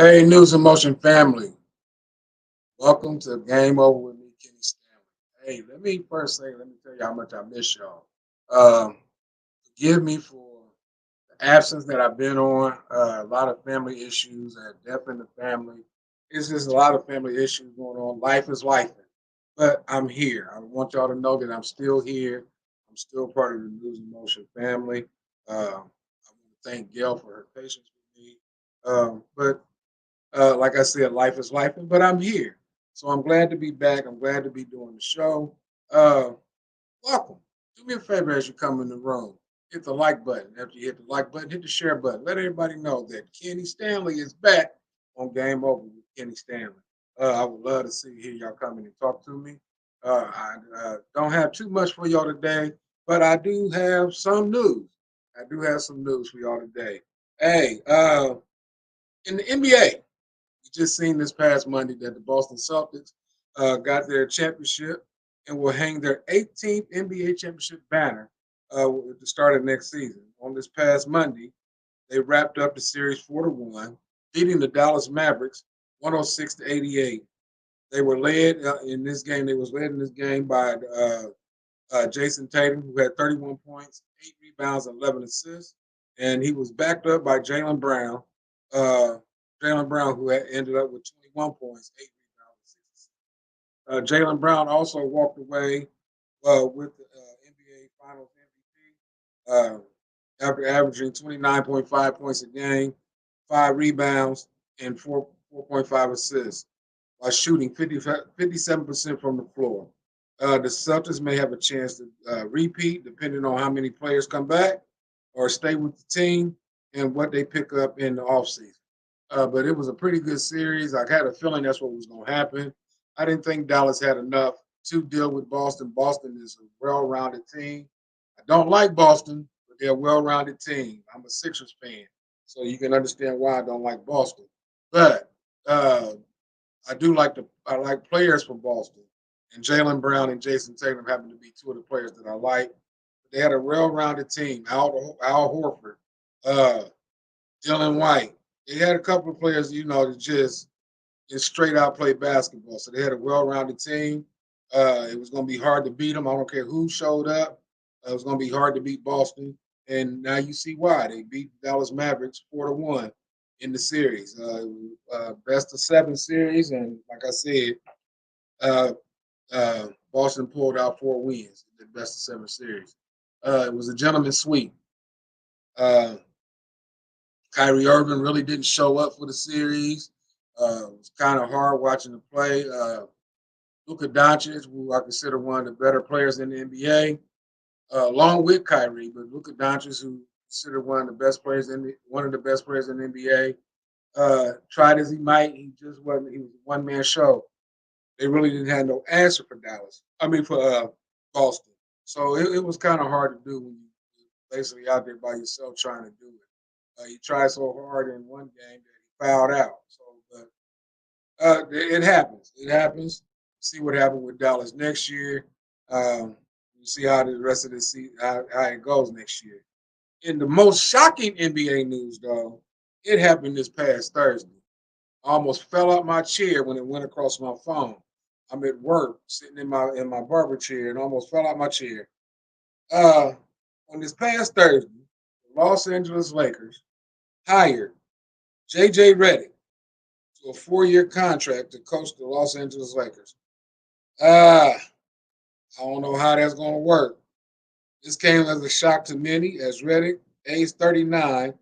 Hey, News and Motion family. Welcome to Game Over with me, Kenny Stanley. Hey, let me tell you how much I miss y'all. Um, Forgive me for the absence that I've been on. A lot of family issues, death in the family. It's just a lot of family issues going on. Life is life. But I'm here. I want y'all to know that I'm still here. I'm still part of the News and Motion family. I want to thank Gail for her patience with me. But like I said, life is life, but I'm here. So I'm glad to be back. I'm glad to be doing the show. Uh, Welcome. Do me a favor as you come in the room. Hit the like button. After you hit the like button, hit the share button. Let everybody know that Kenny Stanley is back on Game Over with Kenny Stanley. I would love to see hear y'all come in and talk to me. I don't have too much for y'all today, but I do have some news. I do have some news for y'all today. Hey, in the NBA, we just seen this past Monday that the Boston Celtics got their championship and will hang their 18th NBA championship banner at the start of next season. On this past Monday, they wrapped up the series 4-1, beating the Dallas Mavericks 106 to 88. They were led in this game. They was led in this game by Jason Tatum, who had 31 points, 8 rebounds, and 11 assists, and he was backed up by Uh, Jalen Brown, who had ended up with 21 points, 8 rebounds, and 6 assists. Jalen Brown also walked away with the NBA Finals MVP after averaging 29.5 points a game, 5 rebounds, and 4.5 assists while shooting 57% from the floor. The Celtics may have a chance to repeat depending on how many players come back or stay with the team and what they pick up in the offseason. But it was a pretty good series. I had a feeling that's what was going to happen. I didn't think Dallas had enough to deal with Boston. Boston is a well-rounded team. I don't like Boston, but they're a well-rounded team. I'm a Sixers fan, so you can understand why I don't like Boston. But uh, I like players from Boston, and Jalen Brown and Jason Tatum happen to be two of the players that I like. They had a well-rounded team. Al Horford, uh, Dylan White. They had a couple of players, that just straight out play basketball. So they had a well-rounded team. It was going to be hard to beat them. I don't care who showed up. It was going to be hard to beat Boston, and now you see why they beat Dallas Mavericks 4-1 in the series. Best of seven series, and like I said, uh, Boston pulled out 4 wins in the best of seven series. It was a gentleman's sweep. Uh, Kyrie Irving really didn't show up for the series. It was kind of hard watching the play. Luka Doncic, who I consider one of the better players in the NBA, along with Kyrie, but Luka Doncic, who considered one of the best players in the NBA, tried as he might, he just wasn't. He was a one man show. They really didn't have no answer for Dallas. I mean for Boston. So it was kind of hard to do when you're basically out there by yourself trying to do it. He tried so hard in one game that he fouled out. So, but it happens. It happens. See what happened with Dallas next year. We'll see how the rest of the season how it goes next year. In the most shocking NBA news, though, it happened this past Thursday. I almost fell out my chair when it went across my phone. I'm at work, sitting in my barber chair, and almost fell out my chair. Uh, on this past Thursday, the Los Angeles Lakers hired JJ Redick to a 4-year contract to coach the Los Angeles Lakers. I don't know how that's going to work. This came as a shock to many, as Redick, age 39,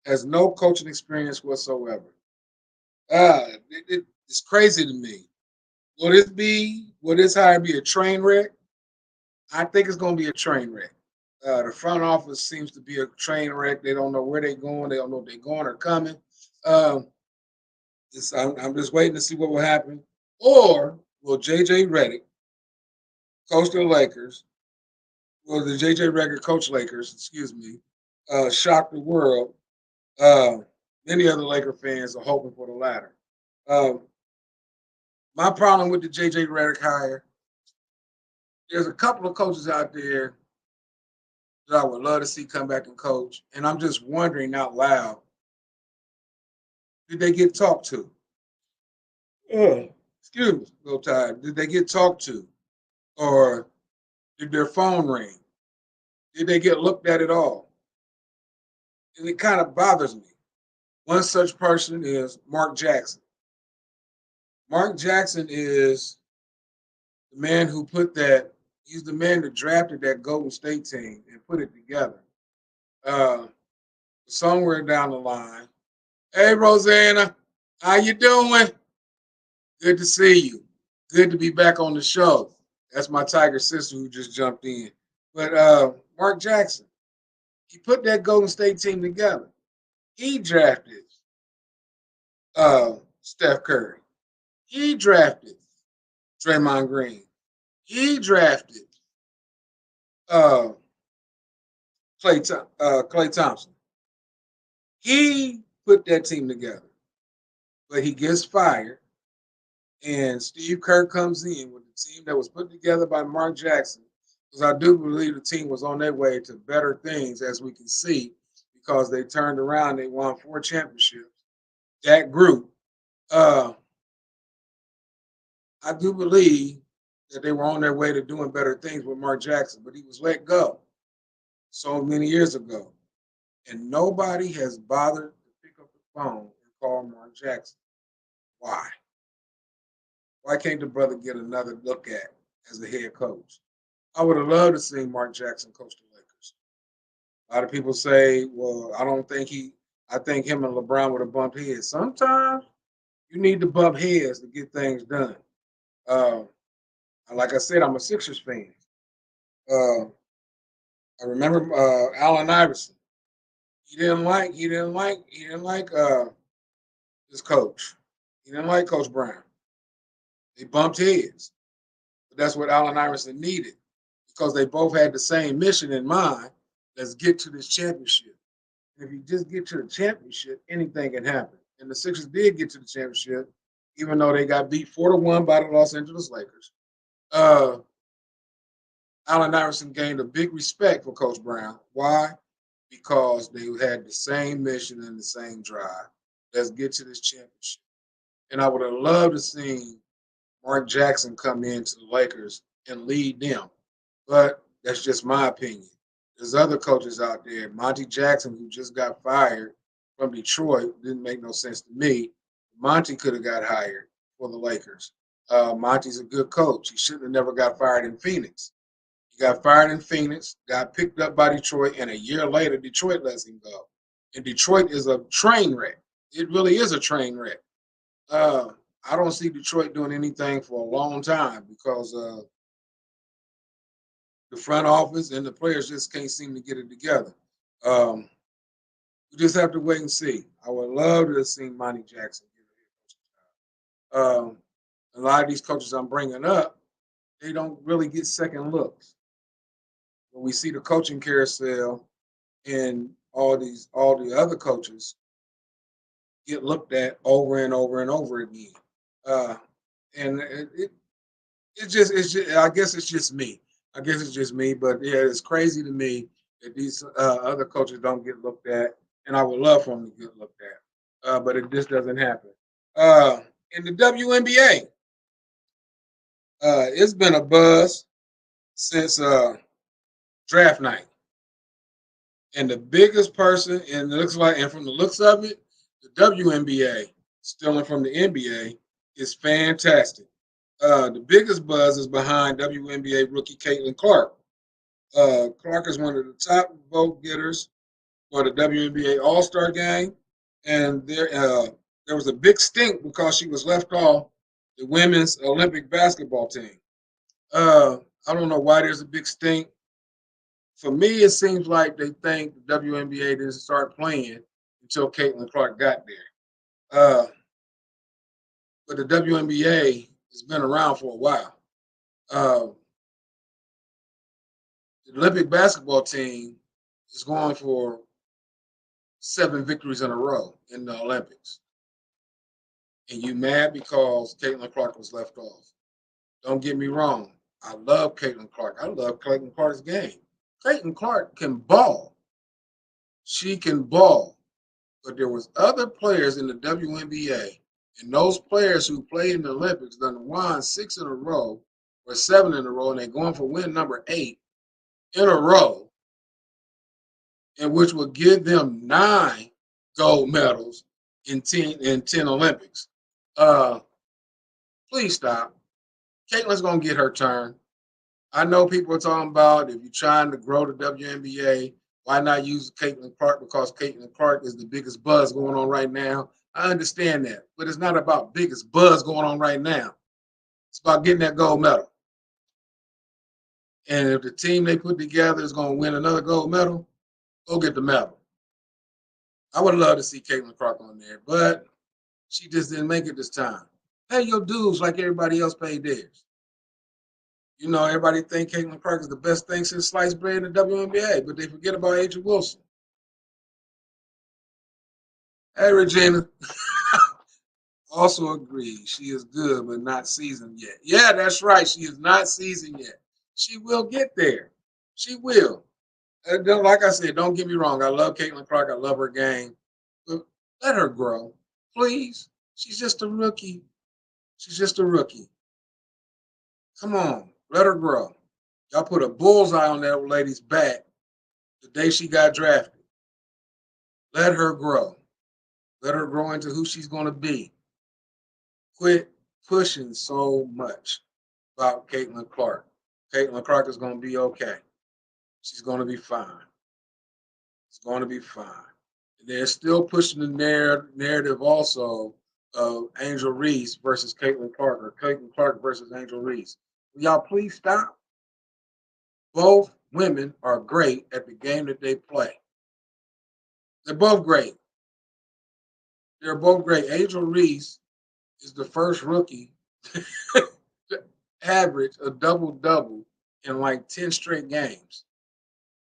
has no coaching experience whatsoever. It's crazy to me. Will this hire be a train wreck? I think it's going to be a train wreck. The front office seems to be a train wreck. They don't know where they're going. They don't know if they're going or coming. Um, I'm just waiting to see what will happen. Or will JJ Redick coach the Lakers? Will the JJ Redick coach Lakers? Excuse me. Shock the world. Uh, Many other Laker fans are hoping for the latter. Um, my problem with the JJ Redick hire, there's a couple of coaches out there that I would love to see come back and coach. And I'm just wondering out loud, Did they get talked to? Excuse me, a little tired. Did they get talked to? Or did their phone ring? Did they get looked at all? And it kind of bothers me. One such person is Mark Jackson. Mark Jackson is the man who put that, he's the man that drafted that Golden State team and put it together. Uh, Somewhere down the line, hey Rosanna, how you doing? Good to see you. Good to be back on the show. That's my Tiger sister who just jumped in. But Mark Jackson, he put that Golden State team together. He drafted Steph Curry. He drafted Draymond Green. He drafted uh, Clay Thompson. He put that team together, but he gets fired, and Steve Kerr comes in with the team that was put together by Mark Jackson. Because I do believe the team was on their way to better things, as we can see, because they turned around, they won 4 championships. That group, uh, I do believe that they were on their way to doing better things with Mark Jackson, but he was let go so many years ago. And nobody has bothered to pick up the phone and call Mark Jackson. Why? Why can't the brother get another look at as a head coach? I would have loved to see Mark Jackson coach the Lakers. A lot of people say, well, I think him and LeBron would have bumped heads. Sometimes you need to bump heads to get things done. Uh, like I said, I'm a Sixers fan. Uh, I remember Allen Iverson. He didn't like his coach. He didn't like Coach Brown. They bumped heads. But that's what Allen Iverson needed because they both had the same mission in mind. Let's get to this championship. And if you just get to the championship, anything can happen. And the Sixers did get to the championship, even though they got beat 4-1 by the Los Angeles Lakers. Uh, Allen Iverson gained a big respect for Coach Brown. Why? Because they had the same mission and the same drive. Let's get to this championship. And I would have loved to see Mark Jackson come into the Lakers and lead them. But that's just my opinion. There's other coaches out there. Monty Jackson, who just got fired from Detroit, didn't make no sense to me. Monty could have got hired for the Lakers. Monty's a good coach. He should have never got fired in Phoenix. He got fired in Phoenix, got picked up by Detroit, and a year later, Detroit lets him go. And Detroit is a train wreck. It really is a train wreck. Uh, I don't see Detroit doing anything for a long time because the front office and the players just can't seem to get it together. Um, we just have to wait and see. I would love to have seen Monty Jackson get a head coaching job. A lot of these coaches I'm bringing up, they don't really get second looks. When we see the coaching carousel and all the other coaches get looked at over and over and over again. Uh, and it's just I guess it's just me. I guess it's just me, but yeah, it's crazy to me that these other coaches don't get looked at, and I would love for them to get looked at, but it just doesn't happen. Uh, in the WNBA, it's been a buzz since draft night, and the biggest person, and it looks like, and from the looks of it, the WNBA stealing from the NBA is fantastic. The biggest buzz is behind WNBA rookie Caitlin Clark. Clark is one of the top vote getters for the WNBA All Star game, and there was a big stink because she was left off the women's Olympic basketball team. Uh, I don't know why there's a big stink. For me, it seems like they think the WNBA didn't start playing until Caitlin Clark got there. Uh, but the WNBA has been around for a while. Uh, the Olympic basketball team is going for 7 victories in a row in the Olympics. And you mad because Caitlin Clark was left off. Don't get me wrong. I love Caitlin Clark. I love Caitlin Clark's game. Caitlin Clark can ball. She can ball. but there was other players in the WNBA, and those players who played in the Olympics done won 6 in a row or 7 in a row, and they're going for win number 8 in a row, and which will give them 9 gold medals in ten Olympics. Uh, please stop. Caitlin's gonna get her turn. I know people are talking about if you're trying to grow the WNBA, why not use Caitlin Clark because Caitlin Clark is the biggest buzz going on right now. I understand that, but it's not about biggest buzz going on right now. It's about getting that gold medal. And if the team they put together is going to win another gold medal, go get the medal. I would love to see Caitlin Clark on there, but she just didn't make it this time. Pay your dues like everybody else paid theirs. You know, everybody think Caitlin Clark is the best thing since sliced bread in the WNBA, but they forget about Adrian Wilson. Hey, Regina. Also agree. She is good, but not seasoned yet. Yeah, that's right. She is not seasoned yet. She will get there. She will. Like I said, don't get me wrong. I love Caitlin Clark. I love her game. But let her grow, please. She's just a rookie. She's just a rookie. Come on, let her grow. Y'all put a bullseye on that lady's back the day she got drafted. Let her grow. Let her grow into who she's going to be. Quit pushing so much about Caitlin Clark. Caitlin Clark is going to be okay. She's going to be fine. It's going to be fine. And they're still pushing the narrative also of Angel Reese versus Caitlin Clark or Caitlin Clark versus Angel Reese. Will y'all please stop? Both women are great at the game that they play. They're both great. They're both great. Angel Reese is the first rookie to average a double-double in like 10 straight games.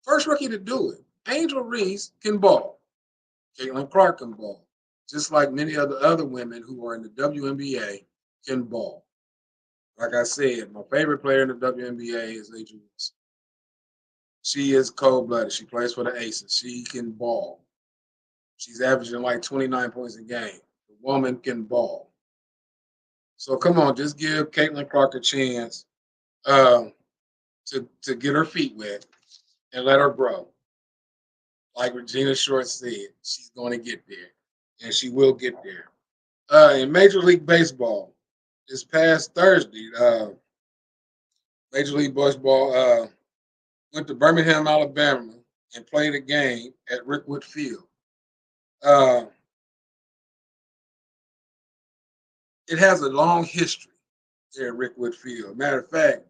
First rookie to do it. Angel Reese can ball. Caitlin Clark can ball. Just like many of the other women who are in the WNBA can ball. Like I said, my favorite player in the WNBA is Angel Reese. She is cold-blooded. She plays for the Aces. She can ball. She's averaging like 29 points a game. The woman can ball. So come on, just give Caitlin Clark a chance to get her feet wet and let her grow. Like Regina Short said, she's going to get there, and she will get there. In Major League Baseball, this past Thursday, Major League Baseball went to Birmingham, Alabama, and played a game at Rickwood Field. Uh, it has a long history there at Rickwood Field. Matter of fact,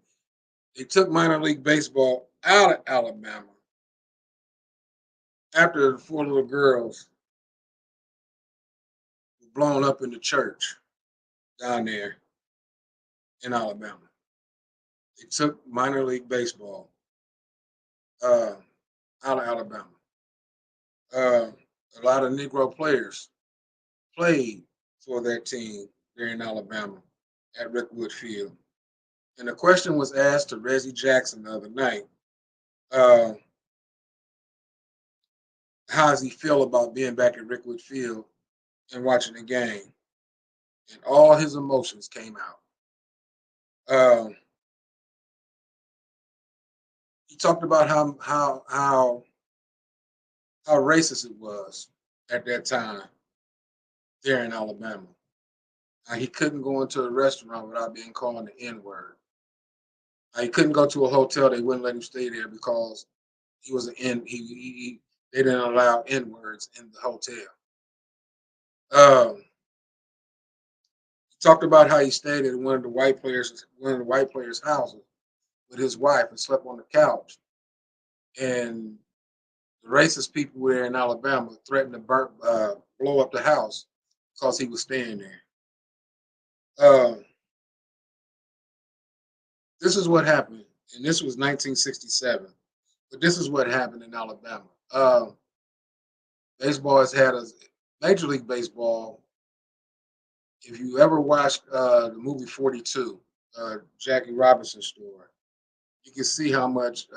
they took minor league baseball out of Alabama after the 4 little girls were blown up in the church down there in Alabama. They took minor league baseball uh, out of Alabama. Uh, a lot of Negro players played for that team there in Alabama at Rickwood Field. And the question was asked to Reggie Jackson the other night. Uh, how does he feel about being back at Rickwood Field and watching the game? And all his emotions came out. He talked about how racist it was at that time there in Alabama. He couldn't go into a restaurant without being called the N word. He couldn't go to a hotel; they wouldn't let him stay there because he was an N. They didn't allow N words in the hotel. He talked about how he stayed at one of the white players' houses with his wife and slept on the couch. And the racist people there in Alabama threatened to blow up the house because he was staying there. This is what happened, and this was 1967. But this is what happened in Alabama. Baseball has had a Major League Baseball. If you ever watched the movie 42, Jackie Robinson story, you can see how much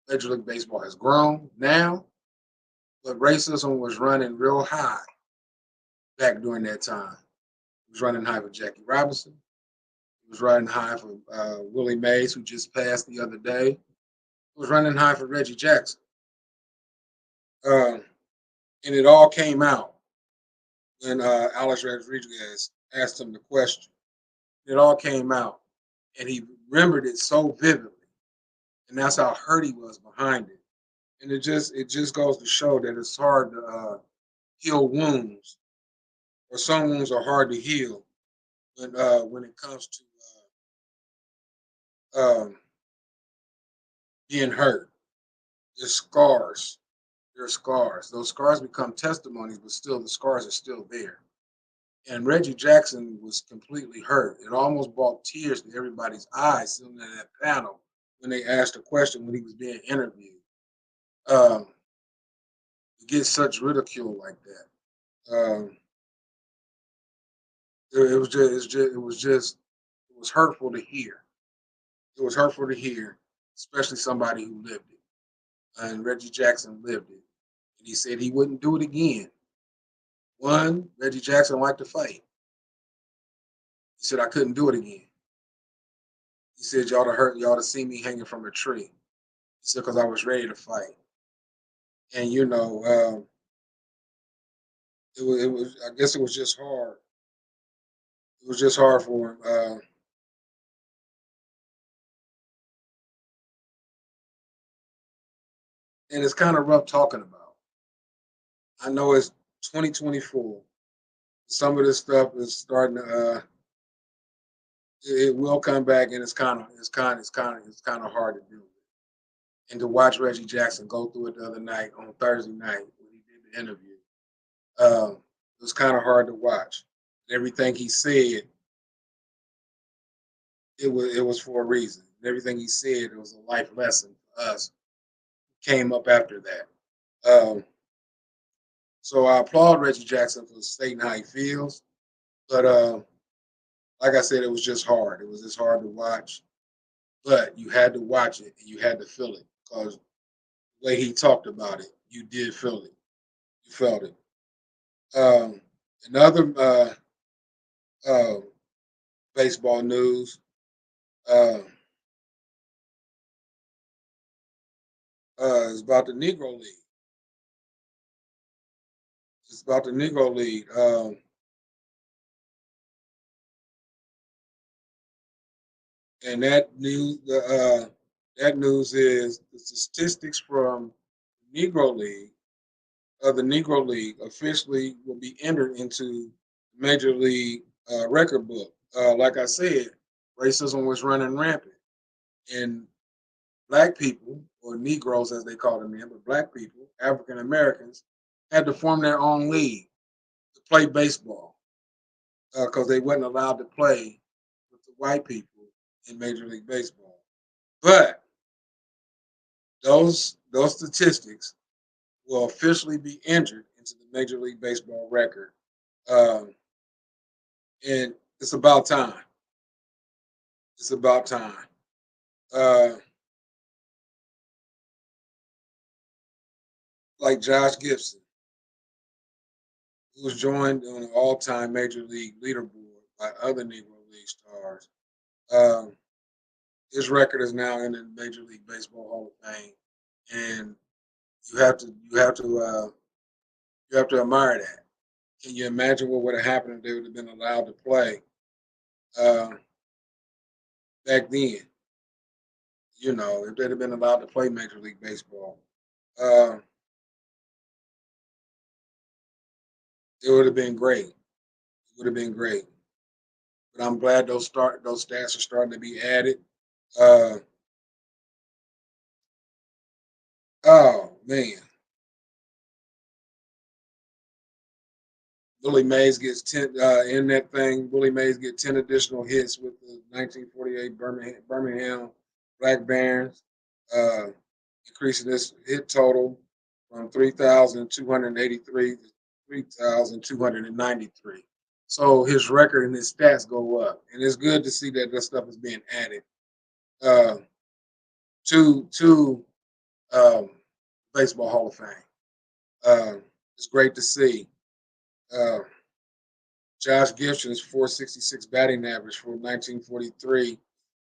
Major League Baseball has grown now but racism was running real high back during that time. It was running high for Jackie Robinson. It was running high for Willie Mays, who just passed the other day. It was running high for Reggie Jackson. Um, and it all came out when Alex Rodriguez asked him the question. It all came out, and he remembered it so vividly, and that's how hurt he was behind it. And it just goes to show that it's hard to heal wounds, or some wounds are hard to heal when it comes to um, being hurt. There's scars. There are scars. Those scars become testimonies, but still the scars are still there. And Reggie Jackson was completely hurt. It almost brought tears to everybody's eyes sitting in that panel when they asked a question when he was being interviewed. Um, to get such ridicule like that, it was hurtful to hear. It was hurtful to hear, especially somebody who lived it. And Reggie Jackson lived it, and he said he wouldn't do it again. One, Reggie Jackson liked to fight. He said I couldn't do it again. He said y'all to see me hanging from a tree. He said because I was ready to fight. And it was I guess it was just hard. It was just hard for him. And it's kind of rough talking about. I know it's 2024. Some of this stuff is starting to it will come back, and it's kind of hard to do. And to watch Reggie Jackson go through it the other night on Thursday night when he did the interview, it was kind of hard to watch. Everything he said, it was for a reason. Everything he said, it was a life lesson for us. Came up after that. So I applaud Reggie Jackson for stating how he feels, but like I said, it was just hard. It was just hard to watch, but you had to watch it and you had to feel it because the way he talked about it, you did feel it. You felt it. Um, another uh, baseball news uh, is about the Negro League. It's about the Negro League, and that news is the statistics from Negro League of the Negro League officially will be entered into Major League record book. Like I said, racism was running rampant, and black people, or Negroes as they call them then, but black people, African Americans, had to form their own league to play baseball because they wasn't allowed to play with the white people in Major League Baseball. But those statistics will officially be entered into the Major League Baseball record, um, and it's about time. It's about time. Uh, like Josh Gibson, who was joined on an all-time Major League leaderboard by other Negro League stars. Um, his record is now in the Major League Baseball Hall of Fame, and you have to you have to you have to admire that. Can you imagine what would have happened if they would have been allowed to play uh, back then? If they'd have been allowed to play Major League Baseball, uh, it would have been great. It would have been great. But I'm glad those stats are starting to be added. Uh, oh man, Willie Mays gets 10 in that thing. Willie Mays get 10 additional hits with the 1948 Birmingham Black Barons, uh, increasing this hit total from 3,283 to 3,293. So his record and his stats go up, and it's good to see that this stuff is being added uh, to um, Baseball Hall of Fame. Uh, it's great to see. Uh, Josh Gibson's 466 batting average for 1943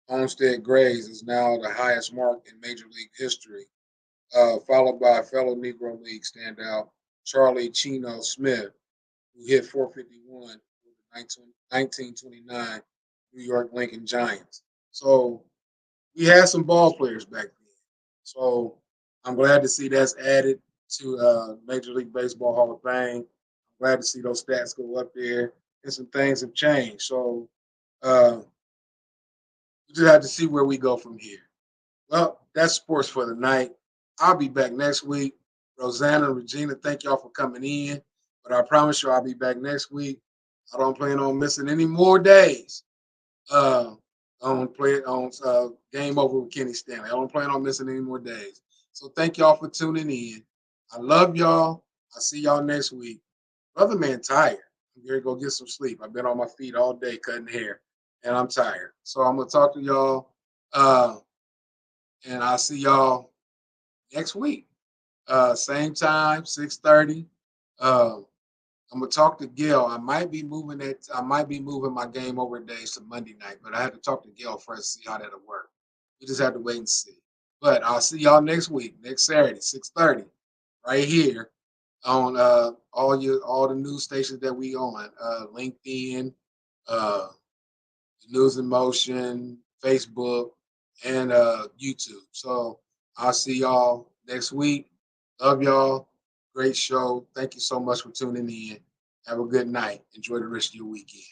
Homestead Grays is now the highest mark in Major League history, followed by fellow Negro League standout Charlie Chino Smith, who hit 451 for the 1929 New York Lincoln Giants. So we had some ball players back then. So I'm glad to see that's added to Major League Baseball Hall of Fame. I'm glad to see those stats go up there, and some things have changed. So uh, we just have to see where we go from here. Well, that's sports for the night. I'll be back next week. Rosanna and Regina, thank y'all for coming in. But I promise you I'll be back next week. I don't plan on missing any more days uh, on play on Game Over with Kenny Stanley. I don't plan on missing any more days. So thank y'all for tuning in. I love y'all. I'll see y'all next week. Brother man tired. I'm going to go get some sleep. I've been on my feet all day cutting hair, and I'm tired. So I'm going to talk to y'all. Uh, and I'll see y'all next week. Same time, 6:30. I'm gonna talk to Gail. I might be moving my game over days to Monday night, but I have to talk to Gail first to see how that'll work. We just have to wait and see. But I'll see y'all next week, next Saturday, 6:30, right here on all the news stations that we on, LinkedIn, uh, News in Motion, Facebook, and YouTube. So I'll see y'all next week. Love y'all. Great show. Thank you so much for tuning in. Have a good night. Enjoy the rest of your weekend.